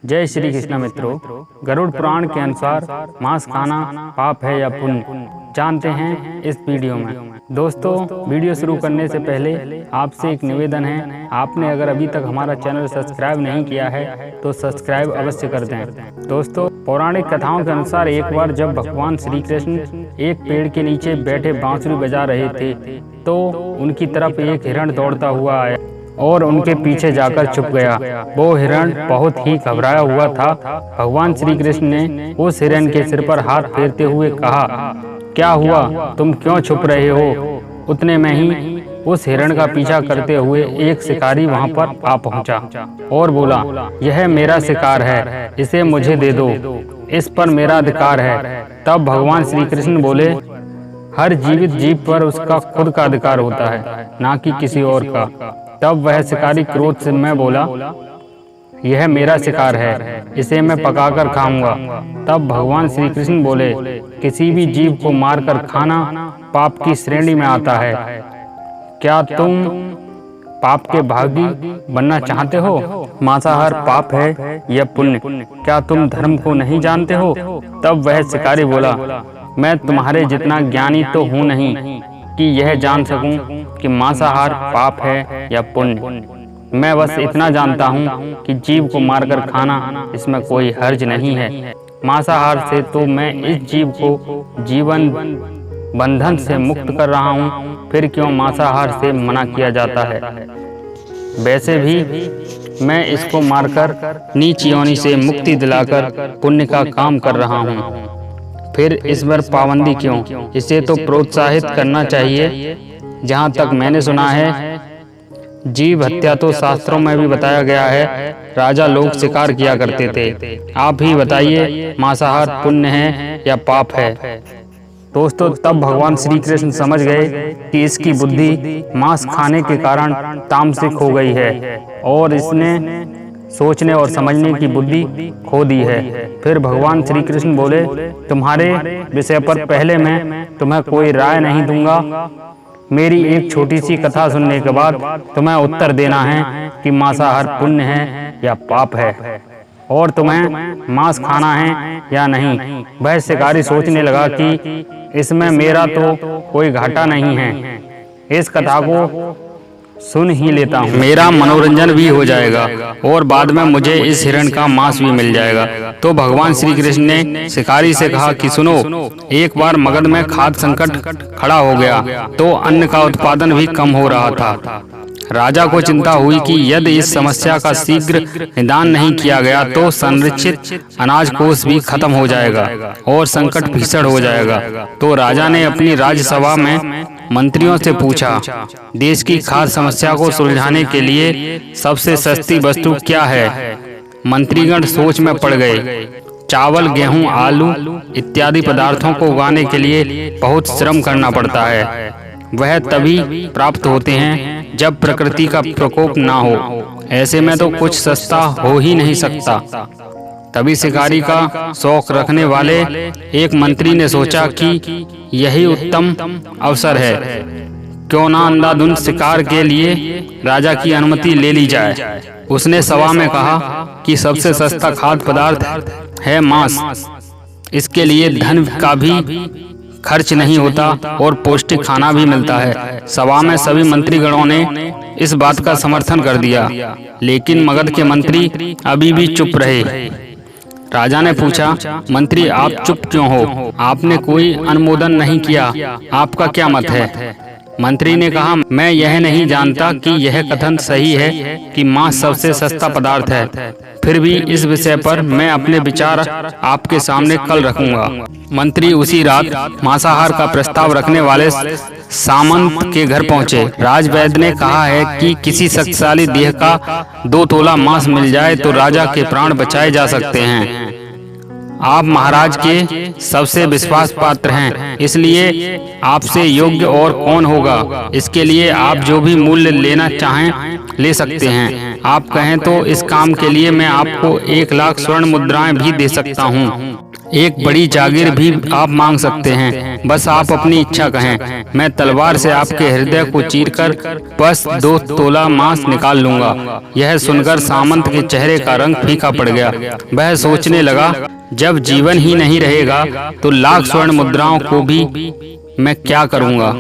जय श्री कृष्ण मित्रों। गरुड़ पुराण के अनुसार मांस खाना पाप है या पुण्य, जानते हैं इस वीडियो में। दोस्तों, वीडियो शुरू करने से पहले आपसे एक निवेदन है, आपने अगर अभी तक हमारा चैनल सब्सक्राइब नहीं किया है तो सब्सक्राइब अवश्य कर दें। दोस्तों, पौराणिक कथाओं के अनुसार एक बार जब भगवान श्री कृष्ण एक पेड़ के नीचे बैठे बांसुरी बजा रहे थे तो उनकी तरफ एक हिरण दौड़ता हुआ आया और उनके पीछे जाकर छुप गया। वो हिरण बहुत ही घबराया हुआ था। भगवान श्री कृष्ण ने उस हिरण के सिर पर हाथ फेरते हुए कहा, क्या हुआ, तुम क्यों छुप रहे हो? उतने में ही उस हिरण का पीछा करते हुए एक शिकारी वहां पर आ पहुंचा और बोला, यह मेरा शिकार है, इसे मुझे दे दो, इस पर मेरा अधिकार है। तब भगवान श्री कृष्ण बोले, हर जीवित जीव पर उसका खुद का अधिकार होता है, ना कि किसी और का। तब वह शिकारी क्रोध से मैं बोला, यह मेरा शिकार है, इसे मैं पकाकर खाऊंगा। तब भगवान श्री कृष्ण बोले, किसी भी जीव को मारकर खाना पाप की श्रेणी में आता है। क्या तुम पाप के भागी बनना चाहते हो? मांसाहार पाप है या पुण्य, क्या तुम धर्म को नहीं जानते हो? तब वह शिकारी बोला, मैं तुम्हारे जितना ज्ञानी तो हूँ नहीं कि यह जान सकूं कि मांसाहार पाप है या पुण्य। मैं बस इतना जानता हूँ कि जीव को मारकर खाना इसमें कोई हर्ज नहीं है। मांसाहार से तो मैं इस जीव को जीवन बंधन से मुक्त कर रहा हूँ, फिर क्यों मांसाहार से मना किया जाता है? वैसे भी मैं इसको मारकर नीच योनि से मुक्ति दिलाकर पुण्य का काम कर रहा हूँ, फिर इस पर पाबंदी क्यों? इसे तो प्रोत्साहित करना चाहिए। जहाँ तक मैंने सुना है, जीव हत्या तो शास्त्रों में भी बताया गया है। राजा लोग शिकार किया करते थे। आप ही बताइए, मांसाहार पुण्य है या पाप है? दोस्तों, तब भगवान श्री कृष्ण समझ गए कि इसकी बुद्धि मांस खाने के कारण तामसिक हो गई है और इसने सोचने और समझने की बुद्धि खो दी है। फिर भगवान श्री कृष्ण बोले, तुम्हारे विषय पर पहले मैं तुम्हें कोई राय नहीं दूंगा। मेरी एक छोटी सी कथा सुनने के बाद तुम्हें उत्तर देना है कि मांसाहार पुण्य है या पाप है, और तुम्हें मांस खाना है या नहीं। वह शिकारी सोचने लगा कि इसमें मेरा तो कोई घाटा नहीं है, इस कथा को सुन ही लेता हूँ, मेरा मनोरंजन भी हो जाएगा और बाद में मुझे इस हिरण का मांस भी मिल जाएगा। तो भगवान श्री कृष्ण ने शिकारी से कहा कि सुनो, एक बार मगध में खाद्य संकट खड़ा हो गया तो अन्न का उत्पादन भी कम हो रहा था। राजा को चिंता हुई कि यदि इस समस्या का शीघ्र निदान नहीं किया गया तो संरक्षित अनाज कोष भी खत्म हो जाएगा और संकट भीषण हो जाएगा। तो राजा ने अपनी राज्यसभा में मंत्रियों से पूछा, देश की खाद्य समस्या को सुलझाने के लिए सबसे सस्ती वस्तु क्या है? मंत्रीगण सोच में पड़ गए। चावल, गेहूं, आलू इत्यादि पदार्थों को उगाने के लिए बहुत श्रम करना पड़ता है। वह तभी प्राप्त होते हैं जब प्रकृति का प्रकोप ना हो। ऐसे में तो कुछ सस्ता हो ही नहीं सकता। तभी शिकारी का शौक रखने वाले एक मंत्री ने सोचा कि यही उत्तम अवसर है, क्यों ना अंधाधुंध शिकार के लिए राजा की अनुमति ले ली जाए। उसने सभा में कहा कि सबसे सस्ता खाद्य पदार्थ है मांस, इसके लिए धन का भी खर्च नहीं होता और पौष्टिक खाना भी मिलता है। सभा में सभी मंत्रीगणों ने इस बात का समर्थन कर दिया, लेकिन मगध के मंत्री अभी भी चुप रहे। राजा ने पूछा, मंत्री आप चुप क्यों हो? आपने कोई अनुमोदन नहीं किया, आपका क्या मत है? मंत्री ने कहा, मैं यह नहीं जानता कि यह कथन सही है कि मांस सबसे सस्ता पदार्थ है, फिर भी इस विषय पर मैं अपने विचार आपके सामने कल रखूंगा। मंत्री उसी रात मांसाहार का प्रस्ताव रखने वाले सामंत के घर पहुंचे। राजवैद्य ने कहा है कि किसी शक्तिशाली देह का 2 तोला मांस मिल जाए तो राजा के प्राण बचाए जा सकते हैं। आप महाराज के सबसे विश्वास पात्र हैं, इसलिए आपसे योग्य और कौन होगा? इसके लिए आप जो भी मूल्य लेना चाहें ले सकते हैं। आप कहें तो इस काम के लिए मैं आपको 1 लाख स्वर्ण मुद्राएं भी दे सकता हूँ। एक बड़ी जागीर भी आप मांग सकते हैं, बस आप अपनी इच्छा कहें। मैं तलवार से आपके हृदय को चीरकर बस 2 तोला मांस निकाल लूंगा। यह सुनकर सामंत के चेहरे का रंग फीका पड़ गया। वह सोचने लगा, जब जीवन ही नहीं रहेगा तो लाख स्वर्ण मुद्राओं को भी मैं क्या करूंगा,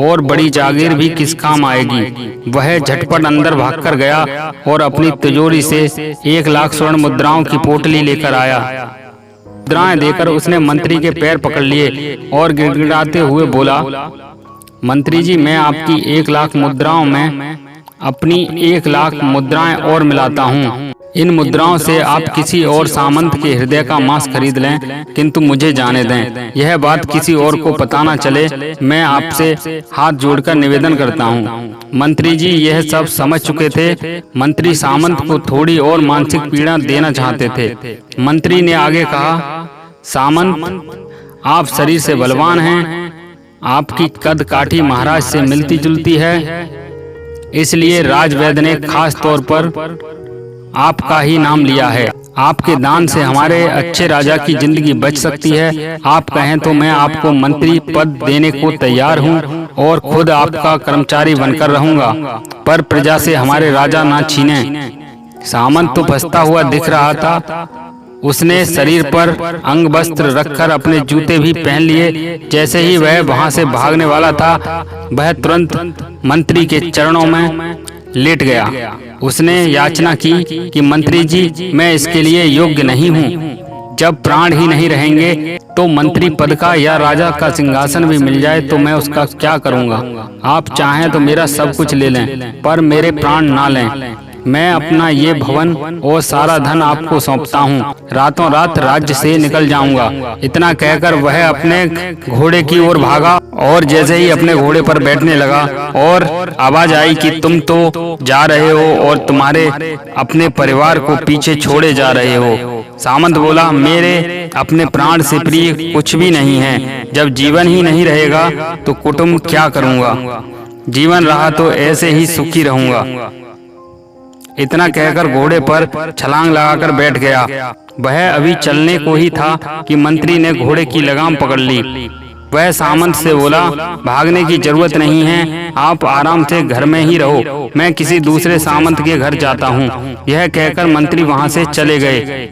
और बड़ी जागीर भी किस काम आएगी। वह झटपट अंदर भागकर गया और अपनी तिजोरी से 1 लाख स्वर्ण मुद्राओं की पोटली लेकर आया। मुद्राएं देकर उसने मंत्री के पैर पकड़ लिए और गिड़गिड़ाते हुए बोला, मंत्री जी, मैं आपकी 1 लाख मुद्राओं में अपनी 1 लाख मुद्राएं और मिलाता हूँ। इन मुद्राओं से आप किसी और सामंत के हृदय का मांस खरीद लें, किंतु मुझे जाने दें। यह बात किसी और को पता न चले। मैं आपसे हाथ जोड़कर निवेदन करता हूँ। मंत्री जी यह सब समझ चुके थे। मंत्री सामंत को थोड़ी और मानसिक पीड़ा देना चाहते थे। मंत्री ने आगे कहा, सामंत, आप शरीर से बलवान हैं, आपकी कद काठी महाराज से मिलती जुलती है, इसलिए राजवैद्य ने खास तौर पर आपका ही नाम लिया है। आपके दान से हमारे अच्छे राजा की जिंदगी बच सकती है। आप कहें तो मैं आपको मंत्री पद देने को तैयार हूँ और खुद आपका कर्मचारी बनकर रहूंगा, पर प्रजा से हमारे राजा ना छीने। सामंत तो फंसता हुआ दिख रहा था। उसने शरीर पर अंग वस्त्र रखकर अपने जूते भी पहन लिए। जैसे ही वह वहां से भागने वाला था, वह तुरंत मंत्री के चरणों में लेट गया। उसने याचना की कि मंत्री जी, मैं इसके लिए योग्य नहीं हूँ। जब प्राण ही नहीं रहेंगे तो मंत्री पद का या राजा का सिंहासन भी मिल जाए तो मैं उसका क्या करूँगा। आप चाहें तो मेरा सब कुछ ले लें, पर मेरे प्राण ना लें। मैं अपना ये भवन और सारा धन आपको सौंपता हूँ। रातों रात राज्य से निकल जाऊंगा। इतना कहकर वह अपने घोड़े की ओर भागा और जैसे ही अपने घोड़े पर बैठने लगा और आवाज आई कि तुम तो जा रहे हो और तुम्हारे अपने परिवार को पीछे छोड़े जा रहे हो। सामंत बोला, मेरे अपने प्राण से प्रिय कुछ भी नहीं है। जब जीवन ही नहीं रहेगा तो कुटुंब क्या करूँगा। जीवन रहा तो ऐसे ही सुखी रहूंगा। इतना कहकर घोड़े पर छलांग लगाकर बैठ गया। वह अभी चलने को ही था कि मंत्री ने घोड़े की लगाम पकड़ ली। वह सामंत से बोला, भागने की जरूरत नहीं है, आप आराम से घर में ही रहो, मैं किसी दूसरे सामंत के घर जाता हूँ। यह कहकर मंत्री वहां से चले गए।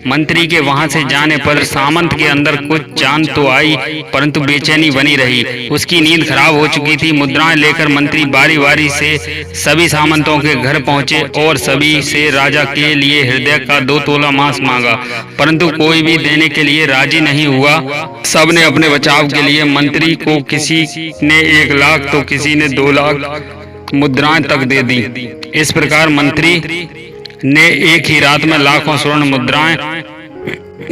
मंत्री के वहां से जाने पर सामंत के अंदर कुछ जान तो आई, परंतु बेचैनी बनी रही। उसकी नींद खराब हो चुकी थी। मुद्राएं लेकर मंत्री बारी बारी से सभी सामंतों के घर पहुंचे और सभी से राजा के लिए हृदय का 2 तोला मांस मांगा, परंतु कोई भी देने के लिए राजी नहीं हुआ। सबने अपने बचाव के लिए मंत्री को किसी ने 1 लाख तो किसी ने 2 लाख मुद्राएं तक दे दी। इस प्रकार मंत्री ने एक ही रात में लाखों स्वर्ण मुद्राएं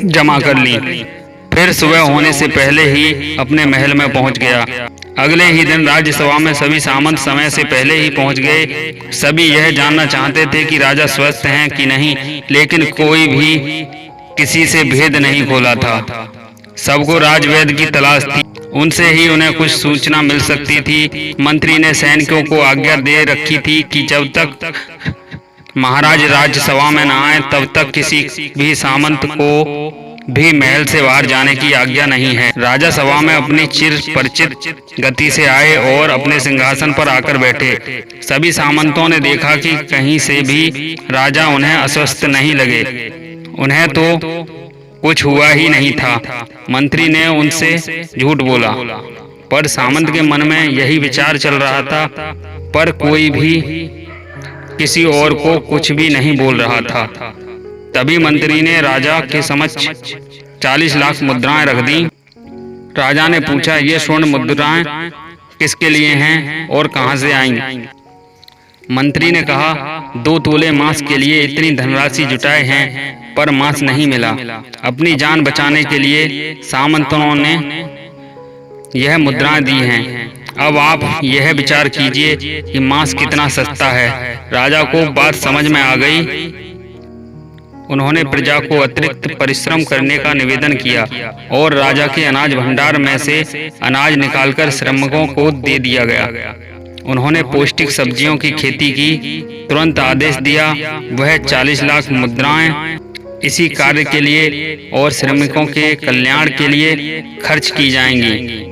जमा कर ली। फिर सुबह होने से पहले ही अपने महल में पहुंच गया। अगले ही दिन राज्यसभा में सभी सामंत समय से पहले ही पहुंच गए। सभी यह जानना चाहते थे कि राजा स्वस्थ हैं कि नहीं, लेकिन कोई भी किसी से भेद नहीं खोला था। सबको राजवैद्य की तलाश थी, उनसे ही उन्हें कुछ सूचना मिल सकती थी। मंत्री ने सैनिकों को आज्ञा दे रखी थी कि जब तक महाराज राज्यसभा में न आए तब तक किसी भी सामंत को भी महल से बाहर जाने की आज्ञा नहीं है। राजा सभा में अपनी चिर परिचित गति से आए और अपने सिंहासन पर आकर बैठे। सभी सामंतों ने देखा कि कहीं से भी राजा उन्हें अस्वस्थ नहीं लगे। उन्हें तो कुछ हुआ ही नहीं था। मंत्री ने उनसे झूठ बोला, पर सामंत के मन में यही विचार चल रहा था, पर कोई भी किसी और को कुछ भी नहीं बोल रहा था। तभी मंत्री ने राजा के समक्ष 40 लाख मुद्राएं रख दी। राजा ने पूछा, ये स्वर्ण मुद्राएं किसके लिए हैं और कहां से आईं? मंत्री ने कहा, 2 तोले मांस के लिए इतनी धनराशि जुटाए हैं, पर मांस नहीं मिला। अपनी जान बचाने के लिए सामंतों ने यह मुद्राएं दी हैं। अब आप यह विचार कीजिए कि मांस कितना सस्ता है। राजा को बात समझ में आ गई। उन्होंने प्रजा को अतिरिक्त परिश्रम करने का निवेदन किया और राजा के अनाज भंडार में से अनाज निकालकर श्रमिकों को दे दिया गया। उन्होंने पौष्टिक सब्जियों की खेती की तुरंत आदेश दिया। वह 40 लाख मुद्राएं इसी कार्य के लिए और श्रमिकों के कल्याण के लिए खर्च की जाएंगी।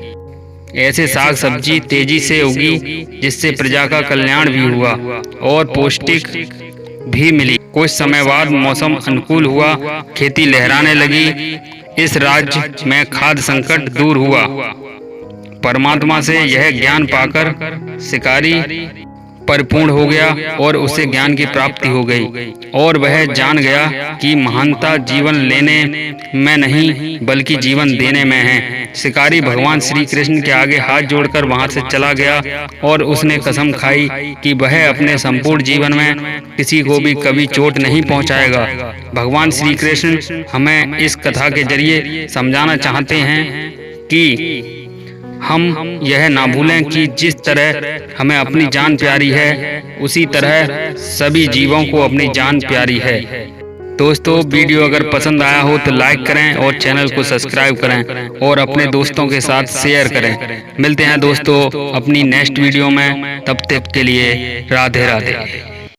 ऐसे साग सब्जी तेजी से उगी जिससे प्रजा का कल्याण भी हुआ और पौष्टिक भी मिली। कुछ समय बाद मौसम अनुकूल हुआ, खेती लहराने लगी। इस राज्य में खाद्य संकट दूर हुआ। परमात्मा से यह ज्ञान पाकर शिकारी परिपूर्ण हो गया और उसे ज्ञान की प्राप्ति हो गई और वह जान गया कि महानता जीवन लेने में नहीं बल्कि जीवन देने में है। शिकारी भगवान श्री कृष्ण के आगे हाथ जोड़कर वहां से चला गया और उसने कसम खाई कि वह अपने संपूर्ण जीवन में किसी को भी कभी चोट नहीं पहुंचाएगा। भगवान श्री कृष्ण हमें इस कथा के जरिए समझाना चाहते हैं कि हम यह ना भूलें कि जिस तरह हमें अपनी जान प्यारी है उसी तरह सभी जीवों को अपनी जान प्यारी है। दोस्तों, वीडियो अगर पसंद आया हो तो लाइक करें और चैनल को सब्सक्राइब करें और अपने दोस्तों के साथ शेयर करें। मिलते हैं दोस्तों अपनी नेक्स्ट वीडियो में, तब तक के लिए राधे राधे।